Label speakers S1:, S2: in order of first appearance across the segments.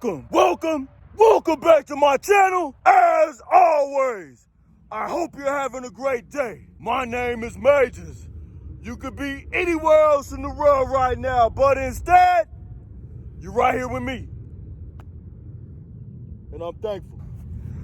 S1: Welcome back to my channel. As always, I hope you're having a great day. My name is Majors. You could be anywhere else in the world right now, but instead, you're right here with me. And I'm thankful.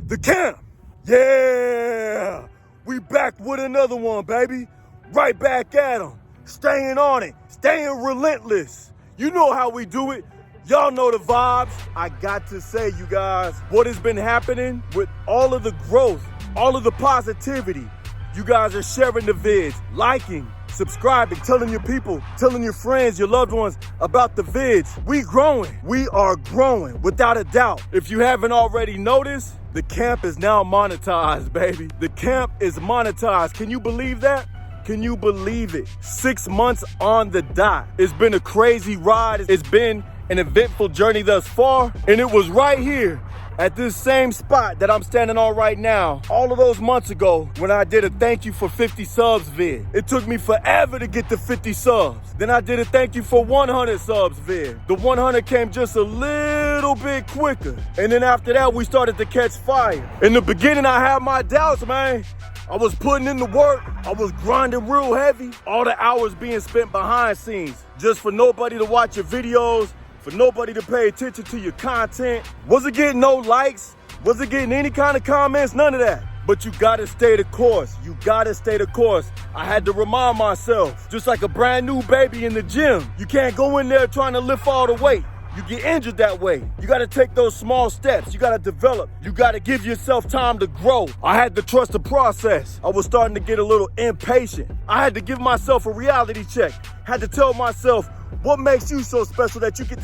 S1: The camp. Yeah. We back with another one, baby. Right back at them. Staying on it. Staying relentless. You know how we do it. Y'all know the vibes. I got to say, you guys, what has been happening with all of the growth, all of the positivity. You guys are sharing the vids, liking, subscribing, telling your people, telling your friends, your loved ones about the vids. We growing. We are growing, without a doubt. If you haven't already noticed, the camp is now monetized, baby. The camp is monetized. Can you believe that? Can you believe it? 6 months on the dot. It's been a crazy ride. It's been an eventful journey thus far, and it was right here at this same spot that I'm standing on right now all of those months ago when I did a thank you for 50 subs vid. It took me forever to get to 50 subs. Then I did a thank you for 100 subs vid. The 100 came just a little bit quicker, and then after that we started to catch fire. In the beginning I had my doubts, man. I was putting in the work, I was grinding real heavy, all the hours being spent behind scenes just for nobody to watch your videos, for nobody to pay attention to your content. Wasn't getting no likes, wasn't getting any kind of comments, none of that. But you gotta stay the course. You gotta stay the course. I had to remind myself, just like a brand new baby in the gym, you can't go in there trying to lift all the weight. You get injured that way. You gotta take those small steps. You gotta develop. You gotta give yourself time to grow. I had to trust the process. I was starting to get a little impatient. I had to give myself a reality check. Had to tell myself, what makes you so special that you get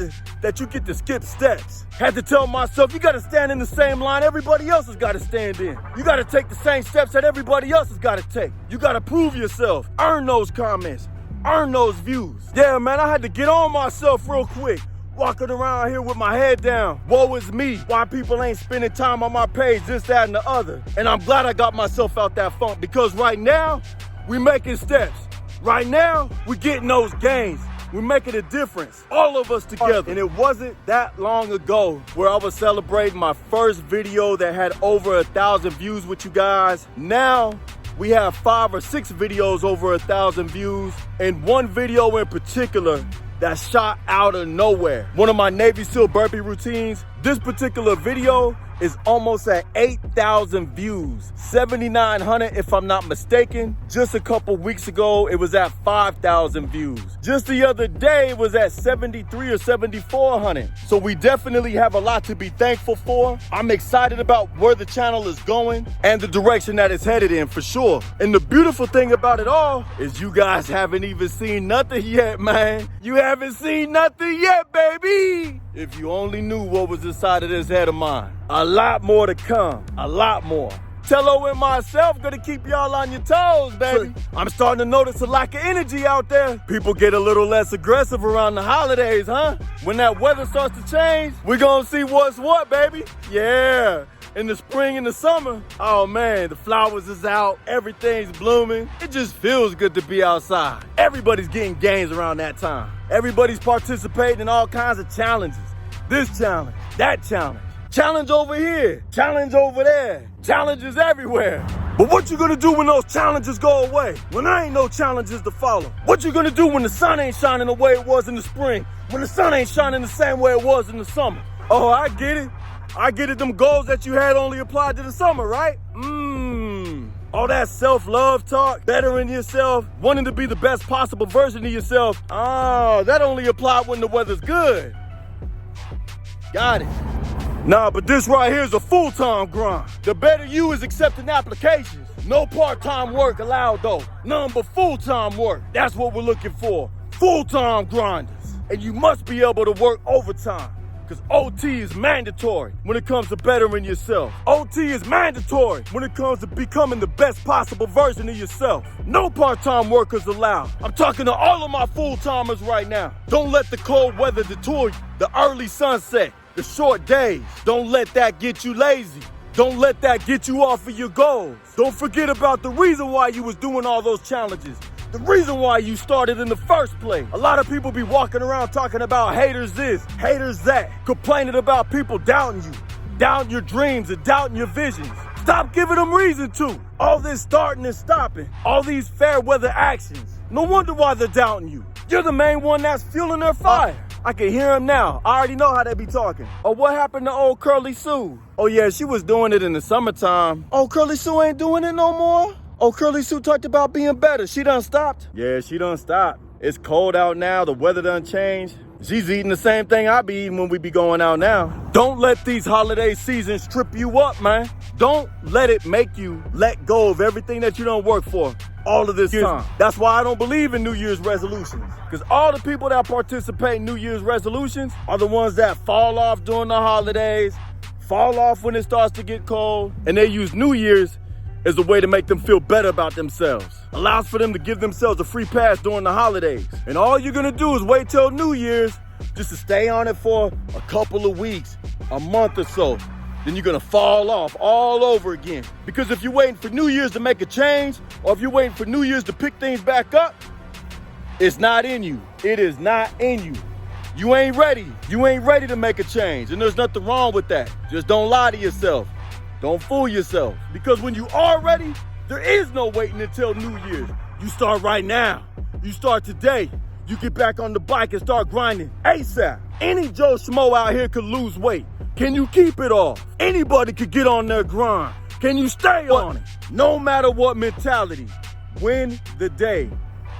S1: to skip steps? Had to tell myself, you gotta stand in the same line everybody else has gotta stand in. You gotta take the same steps that everybody else has gotta take. You gotta prove yourself, earn those comments, earn those views. Yeah, man, I had to get on myself real quick. Walking around here with my head down. Woe is me. Why people ain't spending time on my page, this, that, and the other. And I'm glad I got myself out that funk, because right now, we making steps. Right now, we getting those gains. We're making a difference, all of us together. And it wasn't that long ago where I was celebrating my first video that had over 1,000 views with you guys. Now, we have 5 or 6 videos over 1,000 views, and one video in particular that shot out of nowhere. One of my Navy SEAL burpee routines. This particular video is almost at 8,000 views. 7,900 if I'm not mistaken. Just a couple weeks ago, it was at 5,000 views. Just the other day, it was at 73 or 7,400. So we definitely have a lot to be thankful for. I'm excited about where the channel is going and the direction that it's headed in, for sure. And the beautiful thing about it all is you guys haven't even seen nothing yet, man. You haven't seen nothing yet, baby. If you only knew what was inside of this head of mine. A lot more to come, a lot more. Tello and myself gonna keep y'all on your toes, baby. I'm starting to notice a lack of energy out there. People get a little less aggressive around the holidays, huh? When that weather starts to change, we're gonna see what's what, baby. Yeah. In the spring and the summer, oh man, the flowers is out, everything's blooming. It just feels good to be outside. Everybody's getting gains around that time. Everybody's participating in all kinds of challenges. This challenge, that challenge. Challenge over here, challenge over there, challenges everywhere. But what you gonna do when those challenges go away? When there ain't no challenges to follow? What you gonna do when the sun ain't shining the way it was in the spring? When the sun ain't shining the same way it was in the summer? Oh, I get it. I get it, them goals that you had only applied to the summer, right? All that self-love talk, bettering yourself, wanting to be the best possible version of yourself. Oh, that only applied when the weather's good. Got it. Nah, but this right here is a full-time grind. The better you is accepting applications. No part-time work allowed though. None but full-time work. That's what we're looking for. Full-time grinders. And you must be able to work overtime, because OT is mandatory when it comes to bettering yourself. OT is mandatory when it comes to becoming the best possible version of yourself. No part-time workers allowed. I'm talking to all of my full-timers right now. Don't let the cold weather detour you. The early sunset, the short days. Don't let that get you lazy. Don't let that get you off of your goals. Don't forget about the reason why you was doing all those challenges. The reason why you started in the first place. A lot of people be walking around talking about haters this, haters that, complaining about people doubting you, doubting your dreams and doubting your visions. Stop giving them reason to. All this starting and stopping, all these fair weather actions. No wonder why they're doubting you. You're the main one that's fueling their fire. I can hear them now. I already know how they be talking. Oh, what happened to old Curly Sue? Oh yeah, she was doing it in the summertime. Oh, Curly Sue ain't doing it no more? Oh, Curly Sue talked about being better. She done stopped? Yeah, she done stopped. It's cold out now. The weather done changed. She's eating the same thing I be eating when we be going out now. Don't let these holiday seasons trip you up, man. Don't let it make you let go of everything that you done worked for all of this time. That's why I don't believe in New Year's resolutions. Because all the people that participate in New Year's resolutions are the ones that fall off during the holidays, fall off when it starts to get cold, and they use New Year's as a way to make them feel better about themselves. Allows for them to give themselves a free pass during the holidays. And all you're gonna do is wait till New Year's just to stay on it for a couple of weeks, a month or so. Then you're gonna fall off all over again. Because if you're waiting for New Year's to make a change, or if you're waiting for New Year's to pick things back up, it's not in you. It is not in you. You ain't ready. You ain't ready to make a change. And there's nothing wrong with that. Just don't lie to yourself. Don't fool yourself. Because when you are ready, there is no waiting until New Year's. You start right now. You start today. You get back on the bike and start grinding ASAP. Any Joe Schmo out here could lose weight. Can you keep it off? Anybody could get on their grind. Can you stay on it? No matter what mentality, win the day.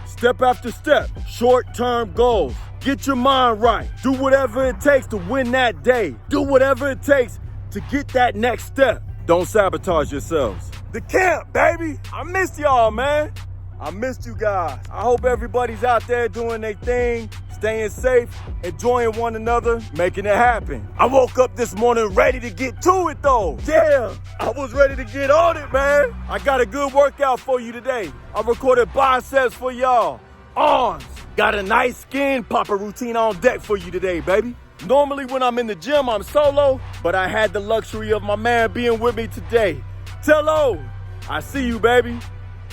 S1: Step after step, short-term goals. Get your mind right. Do whatever it takes to win that day. Do whatever it takes to get that next step. Don't sabotage yourselves. The camp, baby. I missed y'all, man. I missed you guys. I hope everybody's out there doing their thing, staying safe, enjoying one another, making it happen. I woke up this morning ready to get to it though. Yeah, I was ready to get on it, man. I got a good workout for you today. I recorded biceps for y'all, arms. Got a nice skin popper routine on deck for you today, baby. Normally when I'm in the gym, I'm solo, but I had the luxury of my man being with me today. Tello, I see you, baby.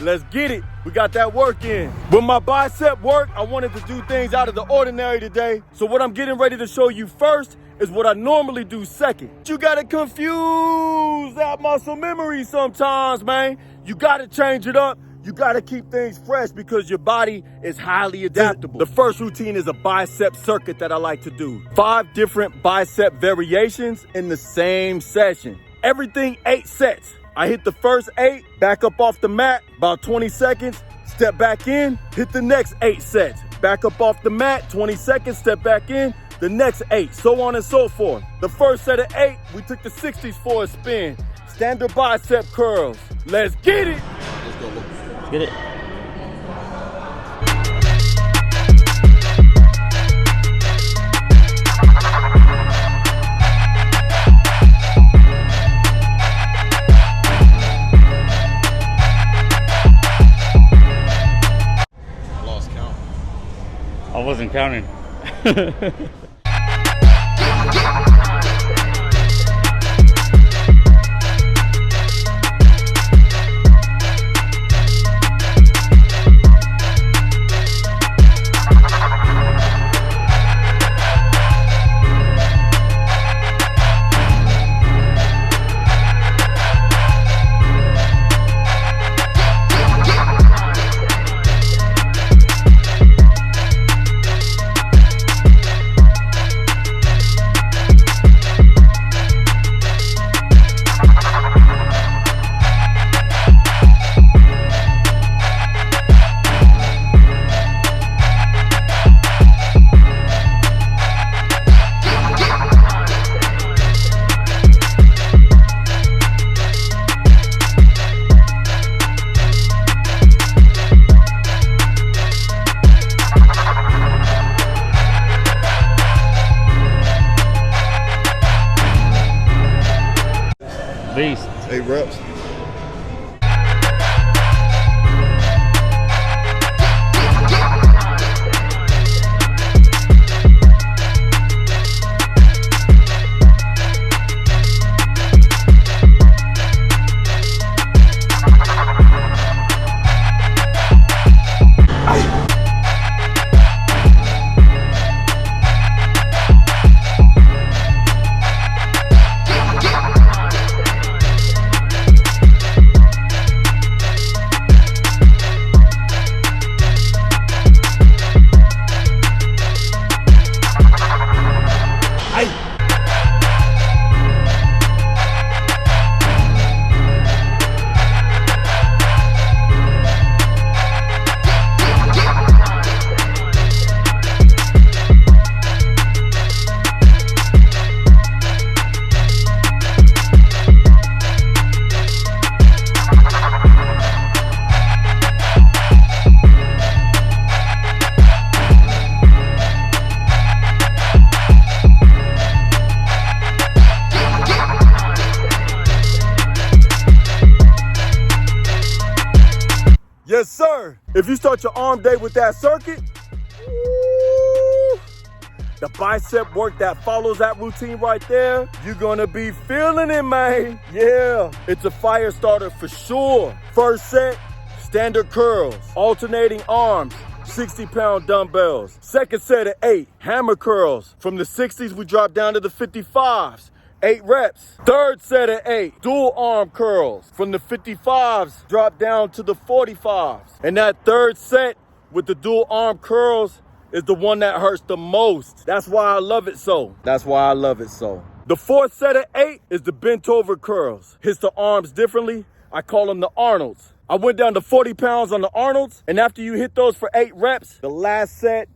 S1: Let's get it. We got that work in. With my bicep work, I wanted to do things out of the ordinary today. So what I'm getting ready to show you first is what I normally do second. You gotta confuse that muscle memory sometimes, man. You gotta change it up. You gotta keep things fresh because your body is highly adaptable. The first routine is a bicep circuit that I like to do. 5 different bicep variations in the same session. Everything 8 sets. I hit the first 8, back up off the mat, about 20 seconds, step back in, hit the next 8 sets. Back up off the mat, 20 seconds, step back in, the next 8, so on and so forth. The first set of 8, we took the 60s for a spin. Standard bicep curls. Let's get it.
S2: Let's go. Let's get it. I wasn't counting. Beast.
S3: 8 reps.
S1: sir. If you start your arm day with that circuit, woo, the bicep work that follows that routine right there, you're gonna be feeling it, man. Yeah, it's a fire starter for sure. First set, standard curls, alternating arms, 60-pound dumbbells. Second set of 8, hammer curls. From the 60s, we drop down to the 55s. 8 reps. Third set of 8, dual arm curls. From the 55s, drop down to the 45s. And that third set with the dual arm curls is the one that hurts the most. That's why I love it so. The fourth set of 8 is the bent over curls. Hits the arms differently. I call them the Arnolds. I went down to 40 pounds on the Arnolds, and after you hit those for 8 reps, the last set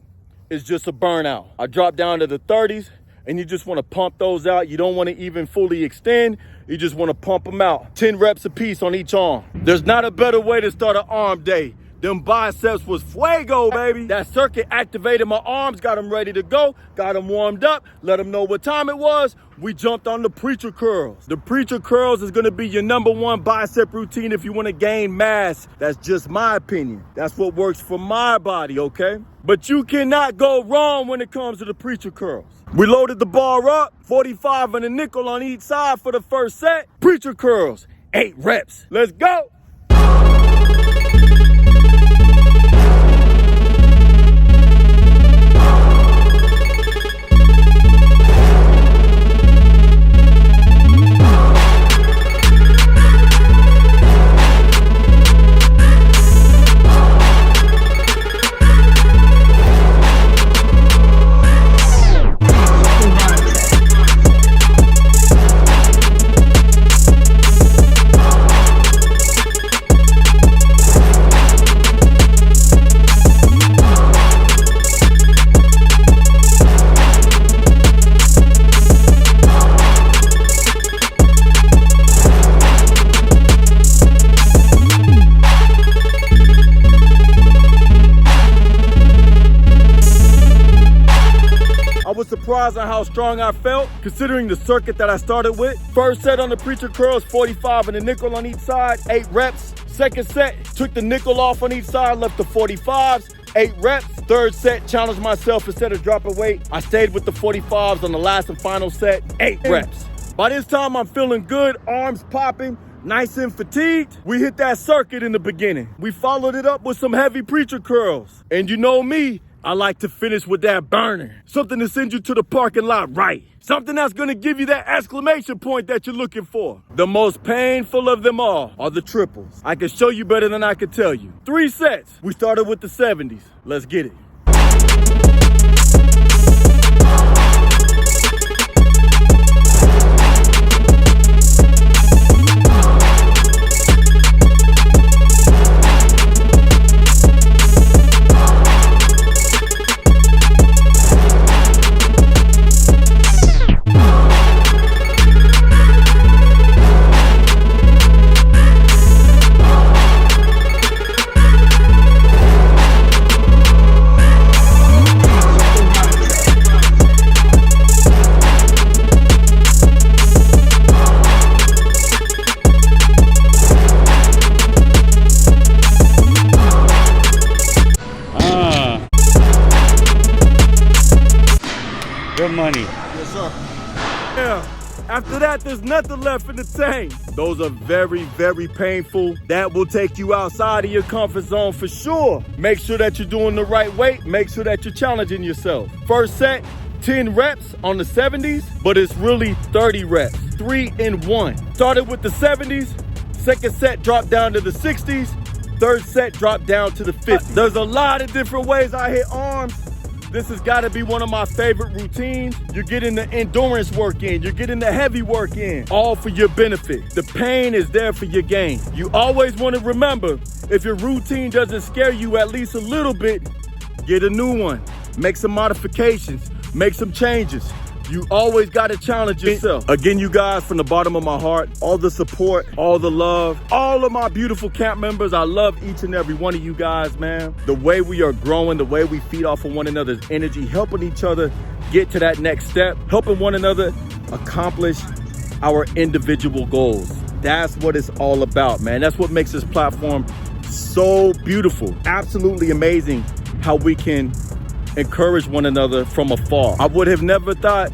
S1: is just a burnout. I drop down to the 30s, and you just want to pump those out. You don't want to even fully extend. You just want to pump them out. 10 reps a piece on each arm. There's not a better way to start an arm day. Them biceps was fuego, baby. That circuit activated my arms, got them ready to go, got them warmed up, let them know what time it was. We jumped on the preacher curls. The preacher curls is gonna be your #1 bicep routine if you wanna gain mass. That's just my opinion. That's what works for my body, okay? But you cannot go wrong when it comes to the preacher curls. We loaded the bar up, 45 and a nickel on each side for the first set. Preacher curls, 8 reps. Let's go. Surprised on how strong I felt, considering the circuit that I started with. First set on the preacher curls, 45 and a nickel on each side, 8 reps. Second set, took the nickel off on each side, left the 45s, 8 reps. Third set, challenged myself instead of dropping weight. I stayed with the 45s on the last and final set, 8 reps. By this time, I'm feeling good, arms popping, nice and fatigued. We hit that circuit in the beginning. We followed it up with some heavy preacher curls. And you know me, I like to finish with that burner. Something to send you to the parking lot right. Something that's gonna give you that exclamation point that you're looking for. The most painful of them all are the triples. I can show you better than I can tell you. 3 sets. We started with the 70s. Let's get it.
S2: Good money.
S1: Yes, sir. Yeah. After that, there's nothing left in the tank. Those are very, very painful. That will take you outside of your comfort zone for sure. Make sure that you're doing the right weight. Make sure that you're challenging yourself. First set, 10 reps on the 70s, but it's really 30 reps, 3 in 1. Started with the 70s, second set dropped down to the 60s, third set dropped down to the 50s. There's a lot of different ways I hit arms. This has got to be one of my favorite routines. You're getting the endurance work in, you're getting the heavy work in, all for your benefit. The pain is there for your gain. You always want to remember, if your routine doesn't scare you at least a little bit, get a new one. Make some modifications, make some changes. You always got to challenge yourself. Again, you guys, from the bottom of my heart, all the support, all the love, all of my beautiful camp members, I love each and every one of you guys, man. The way we are growing, the way we feed off of one another's energy, helping each other get to that next step, helping one another accomplish our individual goals. That's what it's all about, man. That's what makes this platform so beautiful, absolutely amazing how we can encourage one another from afar. I would have never thought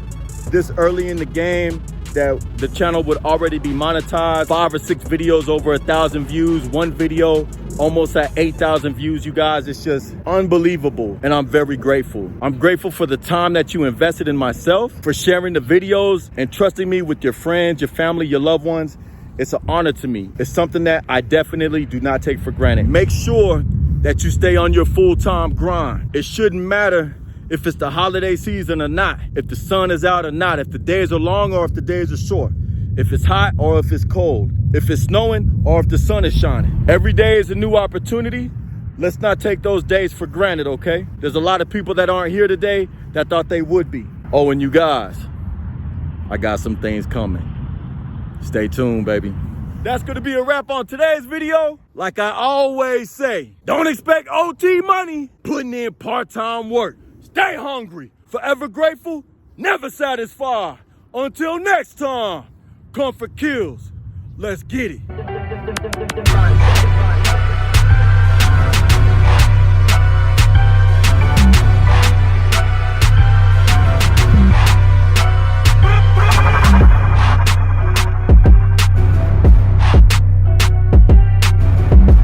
S1: this early in the game that the channel would already be monetized. 5 or 6 videos over 1,000 views, one video almost at 8,000 views, you guys. It's just unbelievable, and I'm very grateful. I'm grateful for the time that you invested in myself, for sharing the videos and trusting me with your friends, your family, your loved ones. It's an honor to me. It's something that I definitely do not take for granted. Make sure that you stay on your full-time grind. It shouldn't matter if it's the holiday season or not, if the sun is out or not, if the days are long or if the days are short, if it's hot or if it's cold, if it's snowing or if the sun is shining. Every day is a new opportunity. Let's not take those days for granted, okay? There's a lot of people that aren't here today that thought they would be. Oh, and you guys, I got some things coming. Stay tuned, baby. That's gonna be a wrap on today's video. Like I always say, don't expect OT money, putting in part-time work. Stay hungry, forever grateful, never satisfied. Until next time, comfort kills. Let's get it.